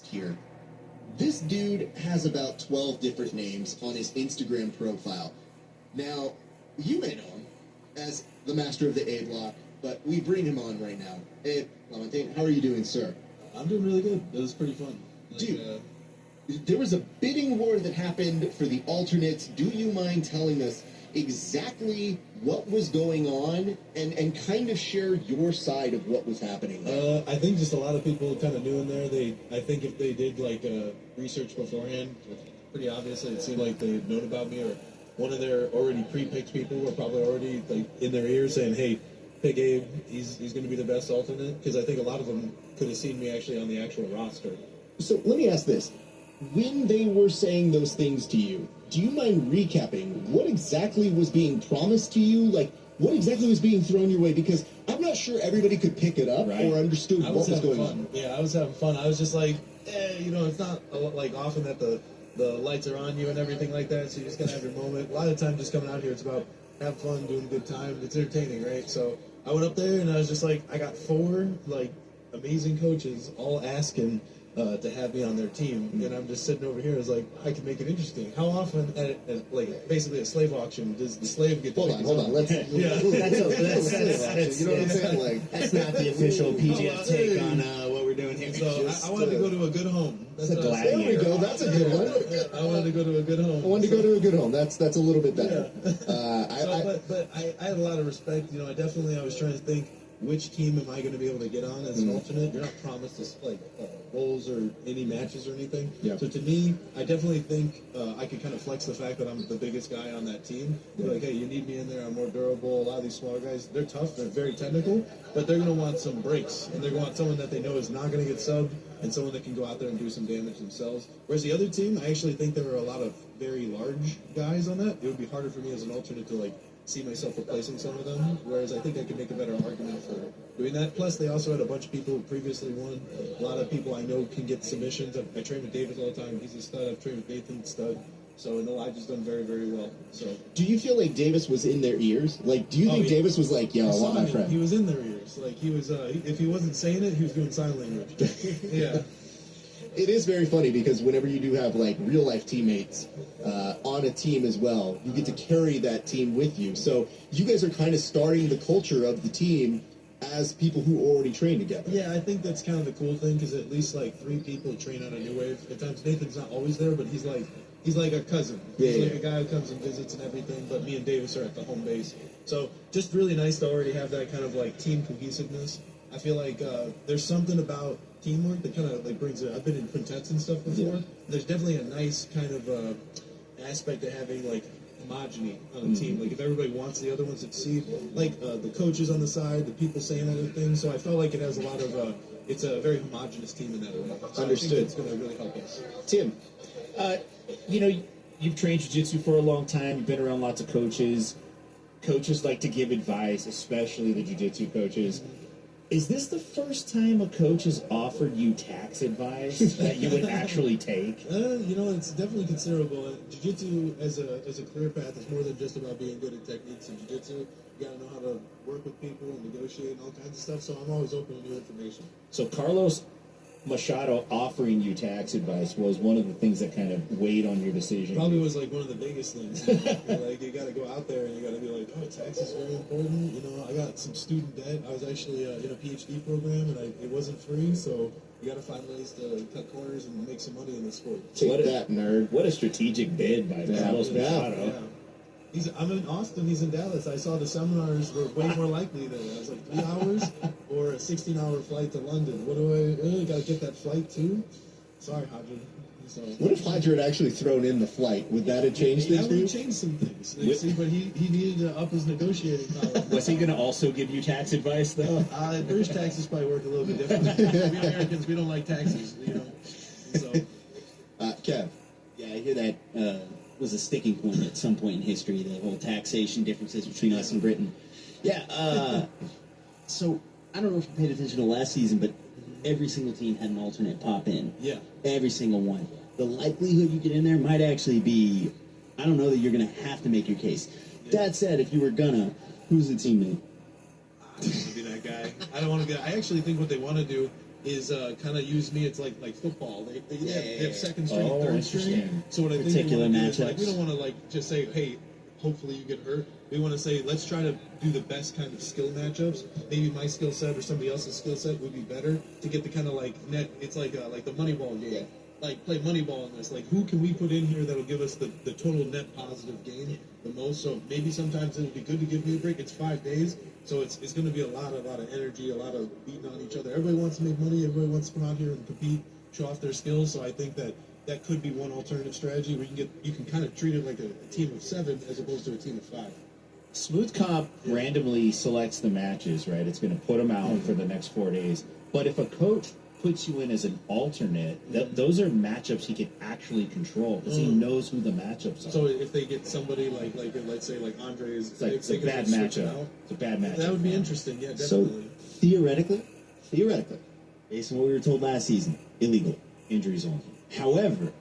here. This dude has about 12 different names on his Instagram profile. Now, you may know him as the master of the A block, but we bring him on right now. Hey, LaMontagne, how are you doing, sir? I'm doing really good. It was pretty fun. Dude, there was a bidding war that happened for the alternates. Do you mind telling us exactly what was going on and kind of share your side of what was happening there? I think just a lot of people kind of knew in there. I think if they did like research beforehand, pretty obviously it seemed like they had known about me, or one of their already pre-picked people were probably already like in their ears saying, "Hey, pick Abe. He's going to be the best alternate." Because I think a lot of them could have seen me actually on the actual roster. So let me ask this. When they were saying those things to you, do you mind recapping what exactly was being promised to you? Like, what exactly was being thrown your way? Because I'm not sure everybody could pick it up or understood what was going on. Yeah, I was having fun. I was just like, it's not like often that the lights are on you and everything like that, so you just gotta have your moment. A lot of the time just coming out here, it's about having fun, doing a good time. It's entertaining, right? So I went up there and I was just like, I got 4 like amazing coaches all asking to have me on their team, and I'm just sitting over here. It's like, I can make it interesting. How often at like basically a slave auction does the slave get to hold on, let's you know what I'm saying? Like, that's not the official PGF take on what we're doing here. So I wanted to go to a a good home. That's a there we go. That's a good one. I wanted to go to a good home. I wanted to go to a good home. That's a little bit better. But I had a lot of respect. I was trying to think, which team am I going to be able to get on as an alternate? You're not promised this roles or any matches or anything. Yeah. So to me, I definitely think I could kind of flex the fact that I'm the biggest guy on that team. They're like, hey, you need me in there. I'm more durable. A lot of these smaller guys, they're tough. They're very technical, but they're going to want some breaks, and they're going to want someone that they know is not going to get subbed and someone that can go out there and do some damage themselves. Whereas the other team, I actually think there were a lot of very large guys on that. It would be harder for me as an alternate to see myself replacing some of them, whereas I think I could make a better argument for doing that. Plus, they also had a bunch of people who previously won. A lot of people I know can get submissions. I train with Davis all the time. He's a stud. I've trained with Nathan, stud. So Elijah's done very, very well. So, do you feel like Davis was in their ears? Like, do you think Davis was like, "Yo, I want my friend"? He was in their ears. Like, he was. If he wasn't saying it, he was doing sign language. Yeah. It is very funny because whenever you do have real life teammates on a team as well, you get to carry that team with you. So you guys are kind of starting the culture of the team as people who already train together. Yeah, I think that's kind of the cool thing, because at least 3 people train on a New Wave. At times Nathan's not always there, but he's like a cousin. He's like a guy who comes and visits and everything. But me and Davis are at the home base, so just really nice to already have that kind of team cohesiveness. I feel like there's something about teamwork that kind of brings it. I've been in quintets and stuff before. Yeah. There's definitely a nice kind of aspect to having homogeny on a team. If everybody wants the other one to succeed, the coaches on the side, the people saying other things. So I felt like it has a lot of. It's a very homogenous team in that way. So understood. I think it's going to really help us. Tim, you've trained jiu-jitsu for a long time. You've been around lots of coaches. Coaches like to give advice, especially the jiu-jitsu coaches. Is this the first time a coach has offered you tax advice that you would actually take? It's definitely considerable. Jiu-jitsu as a career path is more than just about being good at techniques in jiu-jitsu. You got to know how to work with people and negotiate and all kinds of stuff. So I'm always open to new information. So Carlos Machado offering you tax advice was one of the things that kind of weighed on your decision. Probably was one of the biggest things. You got to go out there and you got to be like, oh, tax is very important. I got some student debt. I was actually in a PhD program and it wasn't free, so you got to find ways to cut corners and make some money in this sport. Take that, nerd. What a strategic bid by Carlos Machado. Yeah. I'm in Austin, he's in Dallas. I saw the seminars were way more likely there. I was 3 hours or a 16-hour flight to London. What do I got to get that flight too? Sorry, Hodger. So, what if Hodger had actually thrown in the flight? Would that have changed things for you? That would change some things. But he needed to up his negotiating power. Was he going to also give you tax advice, though? British taxes probably work a little bit differently. We Americans, we don't like taxes, So. Kev. Yeah, I hear that was a sticking point at some point in history, the whole taxation differences between us and Britain. Yeah, so I don't know if you paid attention to last season, but every single team had an alternate pop in. Yeah. Every single one. The likelihood you get in there might actually be, I don't know that you're going to have to make your case. Yeah. That said, if you were gonna, who's the teammate? I don't want to be that guy. I don't want to be. I actually think what they want to do is kind of use me. It's like football. They have second string, Oh, third string. interesting. So what I think we Particular want to do is, like, matchups. we don't want to like just say, hey, hopefully you get hurt. We want to say, let's try to do the best kind of skill matchups. Maybe my skill set or somebody else's skill set would be better to get the kind of like net. It's like the Moneyball game. Like play Moneyball in this. Like who can we put in here that'll give us the total net positive gain the most? So maybe sometimes it'll be good to give me a break. It's 5 days, so it's going to be a lot of energy, a lot of beating on each other. Everybody wants to make money. Everybody wants to come out here and compete, show off their skills. So I think that could be one alternative strategy where you can kind of treat it like a team of 7 as opposed to a team of 5. Smooth Comp randomly selects the matches, right? It's going to put them out for the next 4 days. But if a coach puts you in as an alternate, those are matchups he can actually control because he knows who the matchups are. So if they get somebody like let's say like Andre is, It's a bad matchup. It's a bad matchup. That would be interesting. Yeah, So definitely. theoretically, based on what we were told last season, illegal, injuries only. However,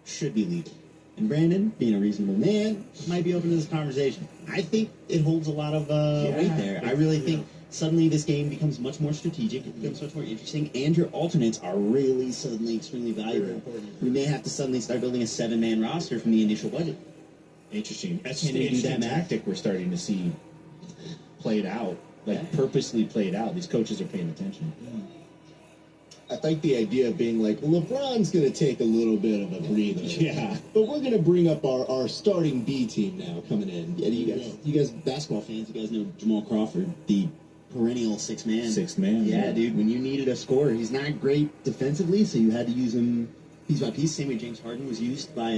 should be legal. And Brandon, being a reasonable man, might be open to this conversation. I think it holds a lot of weight there. I really think suddenly this game becomes much more strategic. It becomes much more interesting, and your alternates are really suddenly extremely valuable. important. We may have to suddenly start building a 7-man roster from the initial budget. Interesting. That's Can an they do interesting that, man? tactic we're starting to see played out, like purposely played out. These coaches are paying attention. I think the idea of being like, well, LeBron's going to take a little bit of a breather. Yeah. But we're going to bring up our starting B team now coming in. Yeah, you guys basketball fans, you guys know Jamal Crawford, the perennial 6-man. Sixth man. Yeah, dude, when you needed a scorer, he's not great defensively, so you had to use him piece by piece, same way James Harden was used by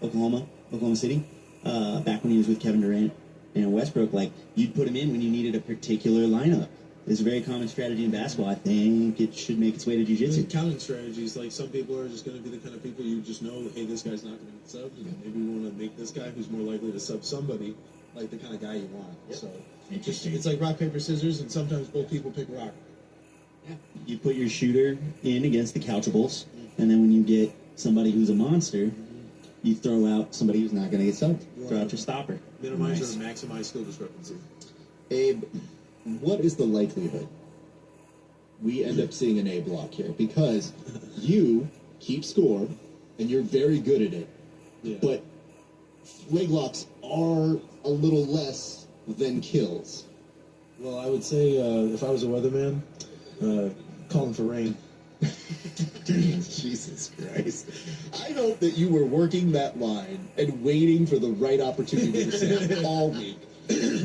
Oklahoma City, back when he was with Kevin Durant and Westbrook. Like, you'd put him in when you needed a particular lineup. It's a very common strategy in basketball. I think it should make its way to jiu-jitsu. Counting strategies, like some people are just going to be the kind of people you just know, hey, this guy's not going to get subbed. And maybe we want to make this guy who's more likely to sub somebody, like the kind of guy you want. So Interesting. it's like rock, paper, scissors, and sometimes both people pick rock. You put your shooter in against the couchables, and then when you get somebody who's a monster, you throw out somebody who's not going to get subbed. Throw out your stopper. Minimize Nice. or maximize skill discrepancy. Abe, what is the likelihood we end up seeing an A block here? Because you keep score, and you're very good at it. Yeah. But leg locks are a little less than kills. Well, I would say if I was a weatherman, calling for rain. Jesus Christ. I hope that you were working that line and waiting for the right opportunity to say all week.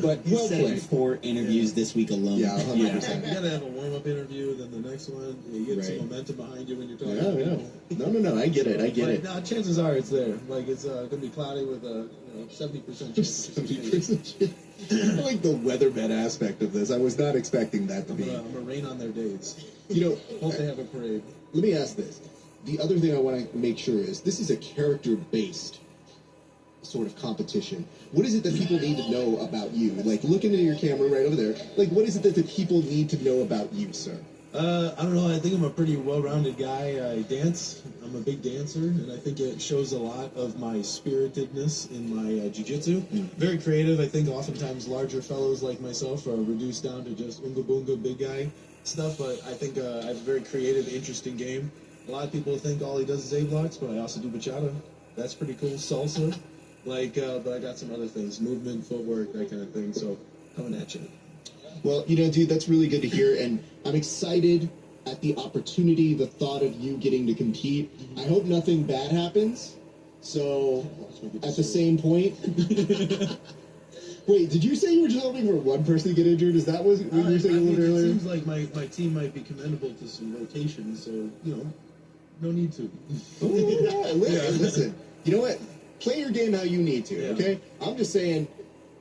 But He well said it in played. 4 interviews this week alone. Yeah, 100%. You gotta have a warm-up interview, then the next one, you get some Right. momentum behind you when you're talking. Yeah. No, I get it. I get But, it. no, chances are it's there. Like it's gonna be cloudy with a 70% chance. of 70%. I like the weatherman aspect of this. I was not expecting that to I'm be. gonna rain on their days. You know, Hope they have a parade. let me ask this. The other thing I want to make sure is this is a character-based sort of competition. What is it that people need to know about you? Like, look into your camera right over there. Like, what is it that the people need to know about you, sir? I don't know. I think I'm a pretty well-rounded guy. I dance. I'm a big dancer, and I think it shows a lot of my spiritedness in my jiu-jitsu. Very creative. I think oftentimes larger fellows like myself are reduced down to just unga boonga big guy stuff, but I think I have a very creative, interesting game. A lot of people think all he does is A-blocks, but I also do bachata. That's pretty cool. Salsa. But I got some other things. Movement, footwork, that kind of thing. So, coming at you. Well, you know, dude, that's really good to hear, and I'm excited at the opportunity, the thought of you getting to compete. I hope nothing bad happens. So, at the same point... Wait, did you say you were just hoping for one person to get injured? Is that what you were saying a little It earlier? seems like my team might be commendable to some rotation, so, no need to. Oh, yeah, listen, you know what? Play your game how you need to, Yeah. okay? I'm just saying,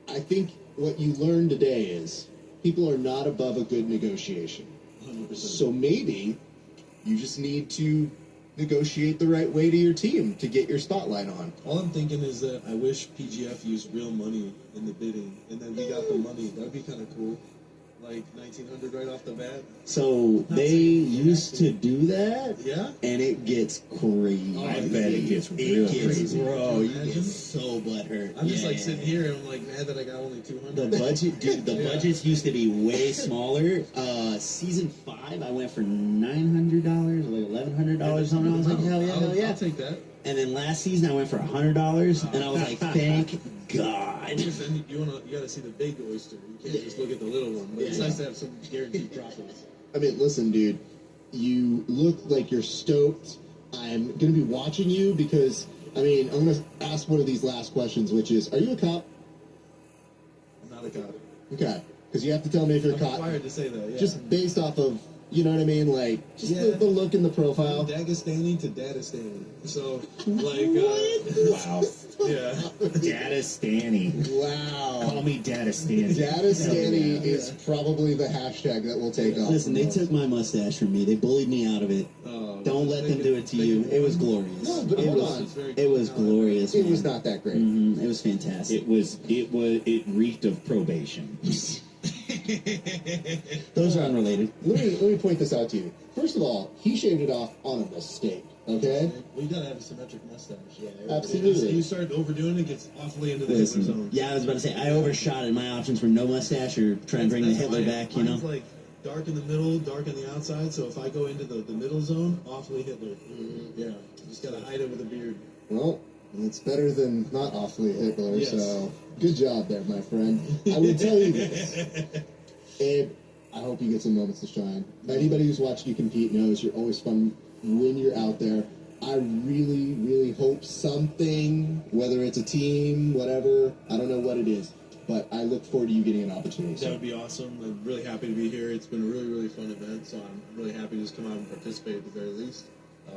I think what you learned today is people are not above a good negotiation. 100%. So maybe you just need to negotiate the right way to your team to get your spotlight on. All I'm thinking is that I wish PGF used real money in the bidding, and then we got the money. That'd be kind of cool. like 1900 right off the bat. So they used to do that, Yeah. and it gets crazy. I bet it gets real crazy. Bro, you Imagine. get so butthurt. I'm just Yeah, like yeah, sitting yeah. here and I'm like mad that I got only 200. The budget, dude. The Yeah. budgets used to be way smaller. Season 5, I went for $900, like $1,100 on it. I was like, hell yeah, hell yeah. I'll take that. And then last season, I went for $100, and I was like, thank God. Because then you gotta see the big oyster. You can't just look at the little one. But it's Yeah. nice to have some guaranteed profits. I mean, listen, dude, you look like you're stoked. I'm going to be watching you because, I mean, I'm going to ask one of these last questions, which is, are you a cop? I'm not a cop. Okay. Because you have to tell me if you're a I'm cop. required to say that. Yeah. Just based off of, you know what I mean? Like, just Yeah. the look in the profile. Dagestani to Dadastani. So, like, Wow. yeah. Data Stanny. Call Wow. me Data Stanny. Data Stanny Yeah. is probably the hashtag that we'll take off. Listen, from they us. took my mustache from me. They bullied me out of it. Don't let them do it to you. It was glorious. No, but it hold was, on. It was glorious. It man. was not that great. It was fantastic. It reeked of probation. Those are unrelated. Let me point this out to you. First of all, he shaved it off on a mistake. Okay? Well, you gotta have a symmetric mustache. Yeah, Absolutely. You start overdoing it, it gets awfully into the Hitler Listen, zone. yeah, I was about to say I overshot it. My options were no mustache or try and bring the That's Hitler mine. back. You know. Mine's like dark in the middle, dark on the outside. So if I go into the middle zone, awfully Hitler. Yeah, just gotta hide it with a beard. Well, it's better than not awfully Hitler, Yes. so good job there, my friend. I will tell you this. Abe, I hope you get some moments to shine. Anybody who's watched you compete knows you're always fun when you're out there. I really, really hope something, whether it's a team, whatever, I don't know what it is, but I look forward to you getting an opportunity. That So, would be awesome. I'm really happy to be here. It's been a really, really fun event, so I'm really happy to just come out and participate at the very least.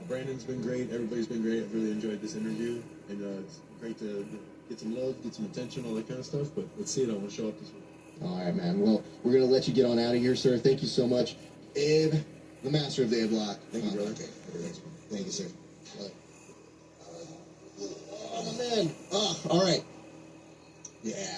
Brandon's been great. Everybody's been great. I've really enjoyed this interview, and it's great to get some love, get some attention, all that kind of stuff. But let's see it. I want to show up this week. all right, man. Well, we're going to let you get on out of here, sir. Thank you so much. Abe, the master of the A block. Thank you, brother. Okay. Thank you, sir. Oh, man. Oh, all right. Yeah.